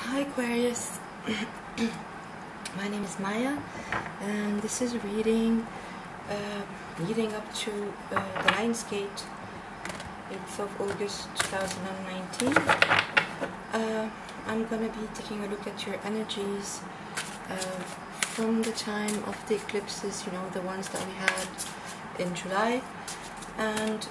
Hi Aquarius, my name is Maya and this is a reading leading up to the Lion's Gate, 8th of August 2019. I'm going to be taking a look at your energies from the time of the eclipses, you know, the ones that we had in July, and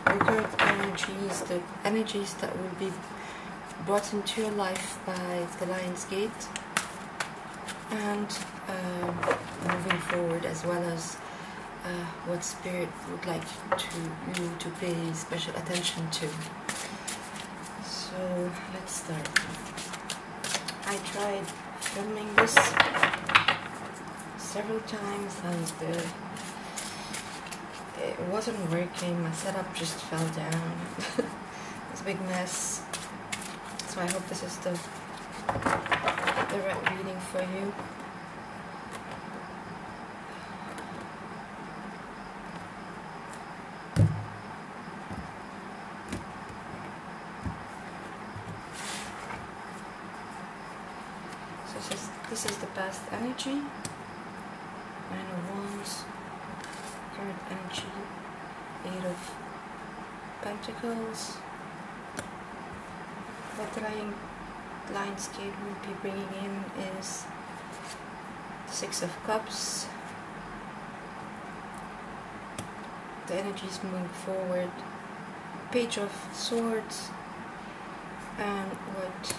recurrent energies, the energies that will be brought into your life by the Lion's Gate, and moving forward, as well as what Spirit would like you to pay special attention to. So let's start. I tried filming this several times and it wasn't working. My setup just fell down. It's a big mess. So I hope this is the right reading for you. So this is the past energy. 9 of Wands, current energy, 8 of Pentacles. What the Lion's Gate will be bringing in is 6 of Cups. The energy is moving forward. Page of Swords, and what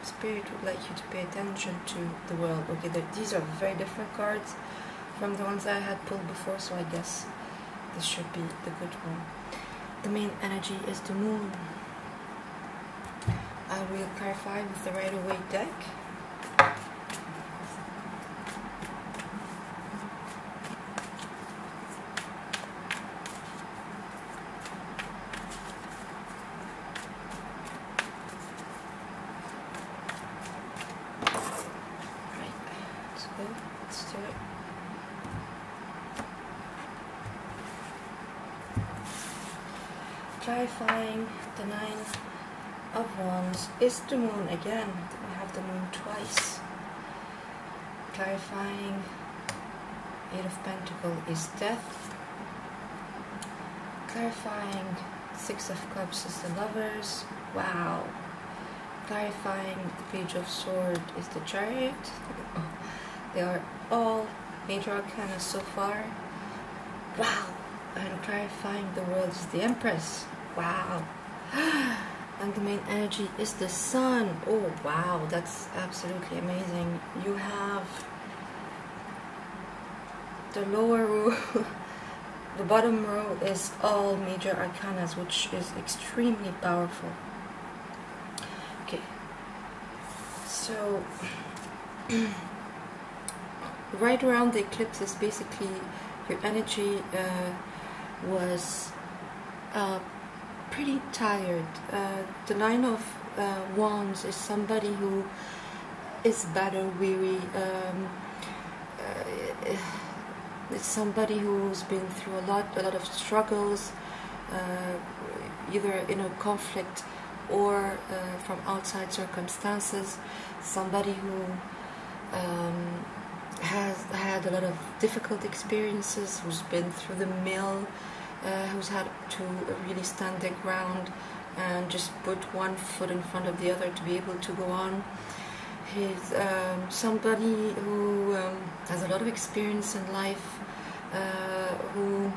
Spirit would like you to pay attention to the world. Okay, these are very different cards from the ones I had pulled before, so I guess this should be the good one. The main energy is the Moon. I will clarify with the Rider-Waite deck. Right, let's go. Let's do it. Clarifying the 9 of Wands is the Moon again. We have the Moon twice. Clarifying 8 of Pentacles is Death. Clarifying 6 of Cups is the Lovers. Wow. Clarifying the Page of Swords is the Chariot. They are all major arcana so far. Wow. And clarifying the World is the Empress. Wow. And the main energy is the Sun. Oh wow, that's absolutely amazing. You have the lower row, the bottom row is all major arcanas, which is extremely powerful. Okay, so right around the eclipses, basically your energy was pretty tired. The 9 of Wands is somebody who is battle weary. It's somebody who's been through a lot of struggles, either in a conflict or from outside circumstances. Somebody who has had a lot of difficult experiences, who's been through the mill, who's had to really stand their ground and just put one foot in front of the other to be able to go on. He's somebody who has a lot of experience in life, who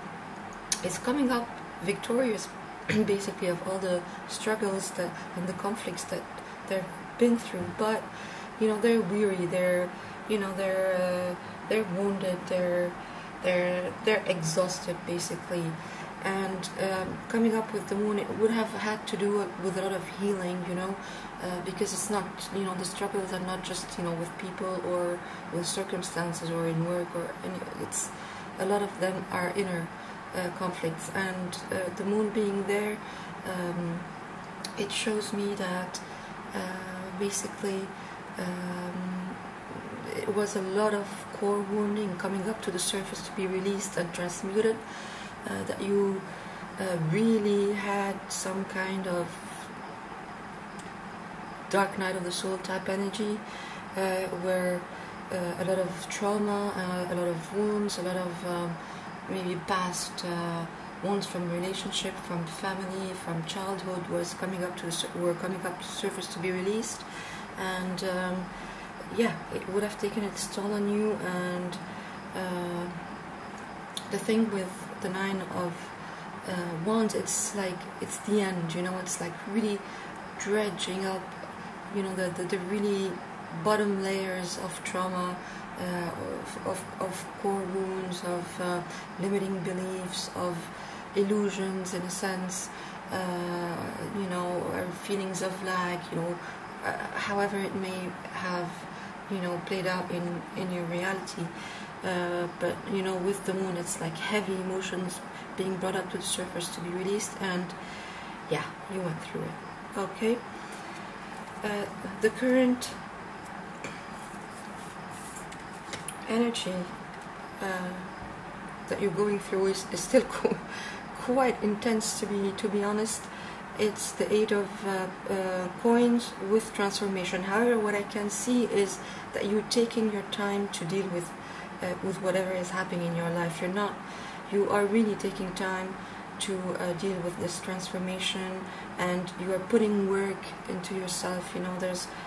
is coming up victorious basically of all the struggles and the conflicts that they've been through. But you know, they're weary, they're wounded, they're exhausted basically. And coming up with the Moon, it would have had to do with a lot of healing, you know, because it's not, you know, the struggles are not just, you know, with people or with circumstances or in work or any, it's a lot of them are inner conflicts. And the Moon being there, it shows me that basically it was a lot of core wounding coming up to the surface to be released and transmuted. That you really had some kind of dark night of the soul type energy, where a lot of trauma, a lot of wounds, a lot of maybe past wounds from relationship, from family, from childhood were coming up to the surface to be released, and yeah, it would have taken its toll on you. And the thing with the Nine of Wands, it's like it's the end, you know. It's like really dredging up, you know, the really bottom layers of trauma, of core wounds, of limiting beliefs, of illusions in a sense, you know, or feelings of lack, you know, however it may have, you know, played out in your reality. But you know, with the moon, it's like heavy emotions being brought up to the surface to be released, and yeah, you went through it. Okay. The current energy that you're going through is still quite intense, to be honest. It's the Eight of Coins with transformation. However, what I can see is that you're taking your time to deal with whatever is happening in your life. You are really taking time to deal with this transformation, and you are putting work into yourself. You know,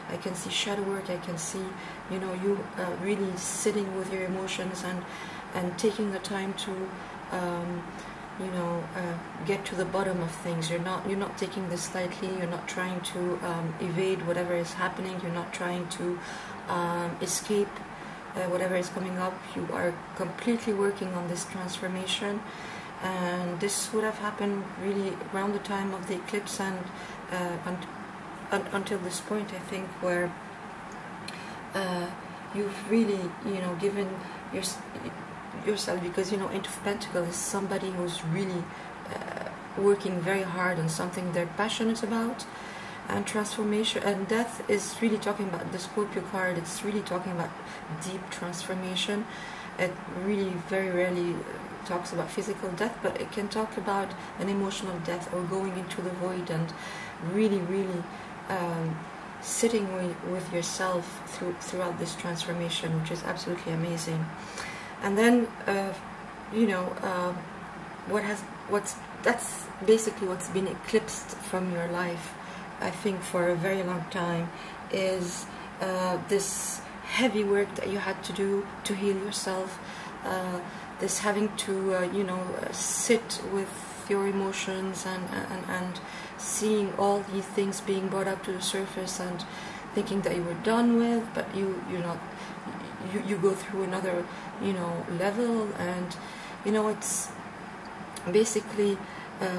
I can see shadow work. I can see, you know, you really sitting with your emotions and taking the time to you know, get to the bottom of things. You're not taking this lightly. You're not trying to evade whatever is happening. You're not trying to escape whatever is coming up. You are completely working on this transformation, and this would have happened really around the time of the eclipse, and until this point, I think, where you've really, you know, given yourself, because, you know, Eight of Pentacles is somebody who's really working very hard on something they're passionate about. And transformation and death is really talking about the Scorpio card. It's really talking about deep transformation. It really very rarely talks about physical death, but it can talk about an emotional death, or going into the void and really sitting with yourself throughout this transformation, which is absolutely amazing. And then you know, that's basically what's been eclipsed from your life, I think, for a very long time, is this heavy work that you had to do to heal yourself, this having to you know, sit with your emotions, and seeing all these things being brought up to the surface, and thinking that you were done with, but you're not. You go through another, you know, level, and you know, it's basically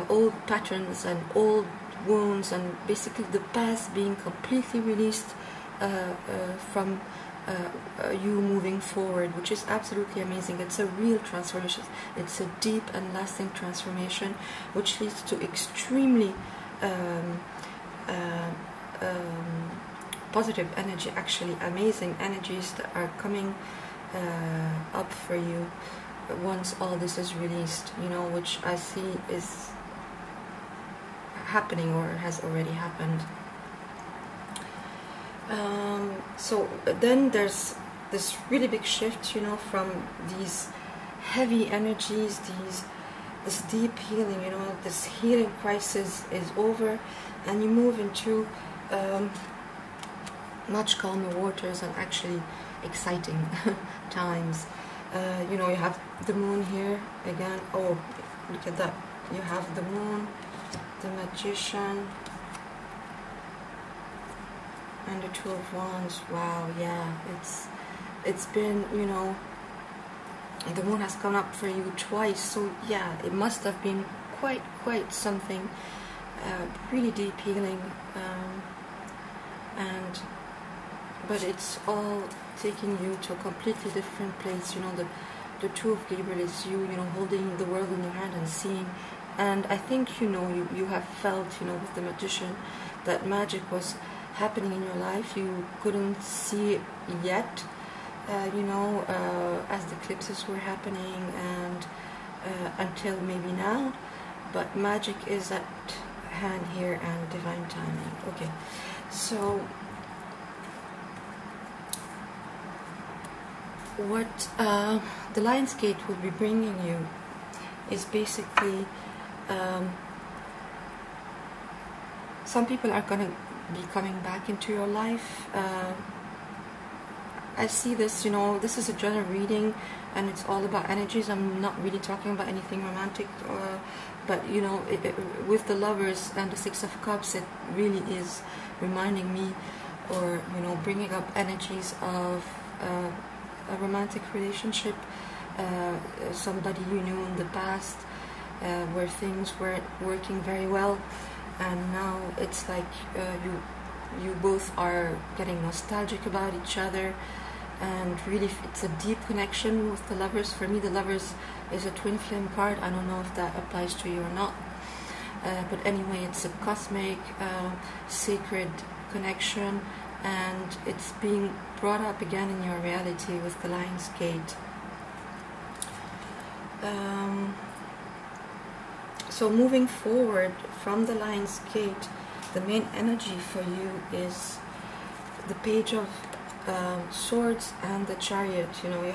old patterns and old wounds, and basically the past being completely released from you moving forward, which is absolutely amazing. It's a real transformation. It's a deep and lasting transformation, which leads to extremely positive energy, actually amazing energies that are coming up for you once all this is released, you know, which I see is happening or has already happened. So then there's this really big shift, you know, from these heavy energies, this deep healing, you know, this healing crisis is over, and you move into much calmer waters and actually exciting times. You know, you have the moon here again. Oh, look at that. You have the moon, the Magician, and the Two of Wands. Wow, yeah, it's been, you know, the moon has come up for you twice, so yeah, it must have been quite something, really deep healing, but it's all taking you to a completely different place. You know, the Two of Gabriel is you know, holding the world in your hand and seeing, and I think, you know, you have felt, you know, with the Magician, that magic was happening in your life. You couldn't see it yet, you know, as the eclipses were happening, and until maybe now, but magic is at hand here and divine timing. Okay, so what the Lion's Gate will be bringing you is basically some people are going to be coming back into your life. I see this, you know, this is a general reading and it's all about energies. I'm not really talking about anything romantic, but you know, with the Lovers and the Six of Cups, it really is reminding me, or you know, bringing up energies of a romantic relationship, somebody you knew in the past, where things weren't working very well, and now it's like you both are getting nostalgic about each other, and really it's a deep connection with the Lovers. For me, the Lovers is a twin flame card. I don't know if that applies to you or not, but anyway, it's a cosmic, sacred connection, and it's being brought up again in your reality with the Lion's Gate. So moving forward from the Lion's Gate, the main energy for you is the Page of Swords and the Chariot. You know,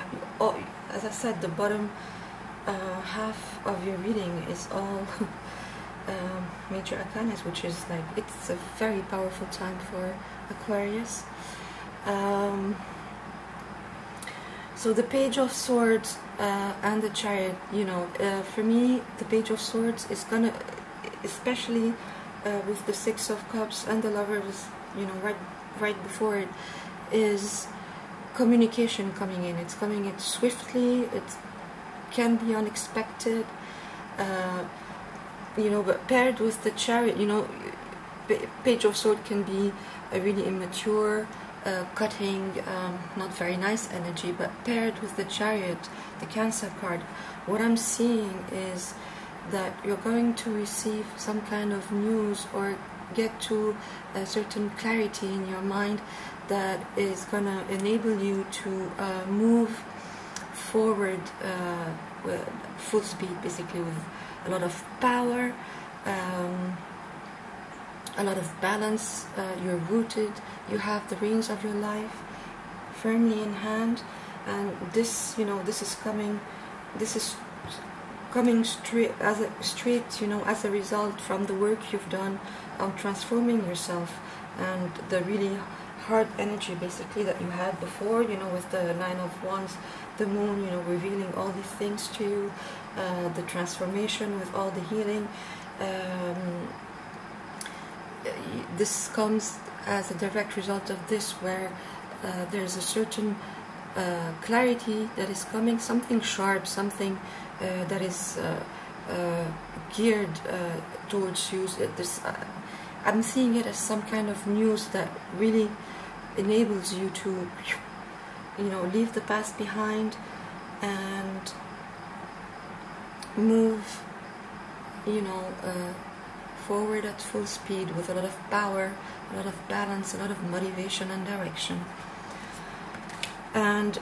as I said, the bottom half of your reading is all major arcanas, which is like, it's a very powerful time for Aquarius. So the Page of Swords and the Chariot, you know, for me, the Page of Swords is gonna, especially with the Six of Cups and the Lovers, you know, right before it, is communication coming in. It's coming in swiftly. It can be unexpected, you know, but paired with the Chariot, you know, Page of Swords can be a really immature, cutting, not very nice energy, but paired with the Chariot, the Cancer card, what I'm seeing is that you're going to receive some kind of news or get to a certain clarity in your mind that is going to enable you to move forward with full speed, basically, with a lot of power, a lot of balance. You're rooted, you have the reins of your life firmly in hand, and this, you know, this is coming straight, you know, as a result from the work you've done on transforming yourself, and the really hard energy basically that you had before, you know, with the Nine of Wands, the moon, you know, revealing all these things to you, the transformation with all the healing. This comes as a direct result of this, where there's a certain clarity that is coming, something sharp, something that is geared towards you. I'm seeing it as some kind of news that really enables you to, you know, leave the past behind and move, you know, forward at full speed with a lot of power, a lot of balance, a lot of motivation and direction. And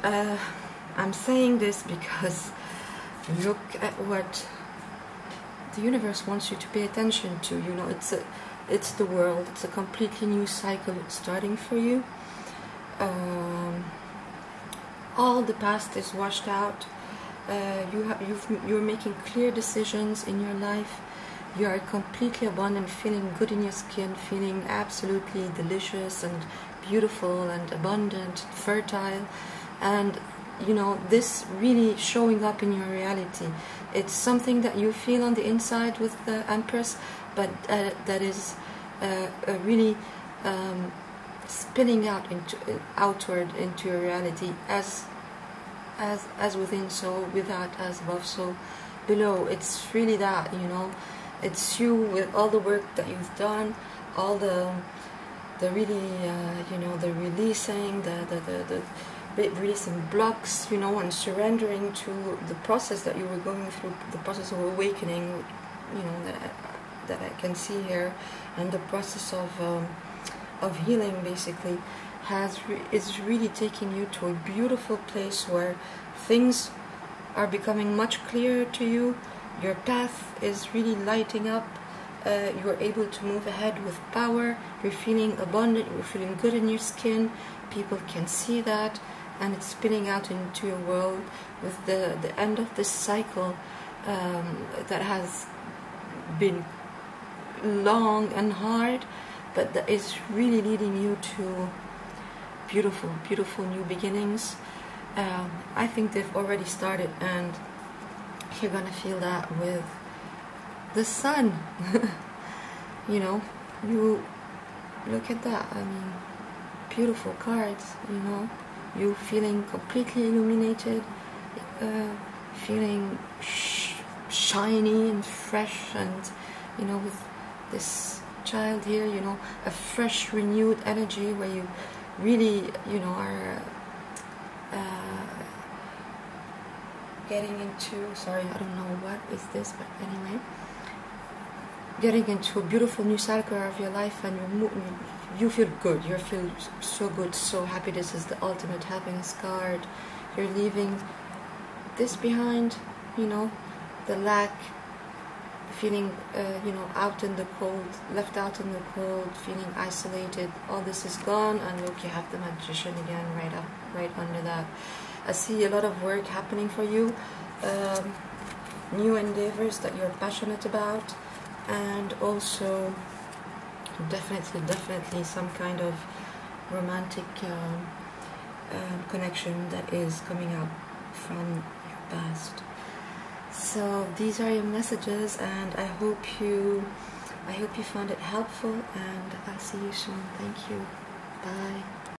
I'm saying this because look at what the universe wants you to pay attention to. You know, it's the world. It's a completely new cycle starting for you. All the past is washed out. You're making clear decisions in your life. You are completely abundant, feeling good in your skin, feeling absolutely delicious and beautiful and abundant, fertile, and you know, this really showing up in your reality. It's something that you feel on the inside with the Empress, but that is really spilling out outward into your reality, as within, so without, as above, so below. It's really that, you know, it's you with all the work that you've done, all the really, you know, the releasing, the releasing blocks, you know, and surrendering to the process that you were going through, the process of awakening, you know, that I can see here, and the process of healing basically is really taking you to a beautiful place where things are becoming much clearer to you. Your path is really lighting up, you're able to move ahead with power, you're feeling abundant, you're feeling good in your skin, people can see that, and it's spilling out into your world with the end of this cycle that has been long and hard, but that is really leading you to beautiful, beautiful new beginnings. I think they've already started, and you're gonna feel that with the sun. You know, you look at that, I mean, beautiful cards, you know, you feeling completely illuminated, feeling shiny and fresh, and you know, with this child here, you know, a fresh, renewed energy where you really, you know, are getting into, sorry, I don't know what is this, but anyway, getting into a beautiful new cycle of your life, and you feel good, you feel so good, so happy. This is the ultimate happiness card. You're leaving this behind, you know, the lack, feeling you know, out in the cold, left out in the cold, feeling isolated. All this is gone, and look, you have the Magician again right under that. I see a lot of work happening for you, new endeavors that you're passionate about, and also definitely some kind of romantic connection that is coming up from your past. So these are your messages, and I hope you found it helpful, and I'll see you soon. Thank you. Bye.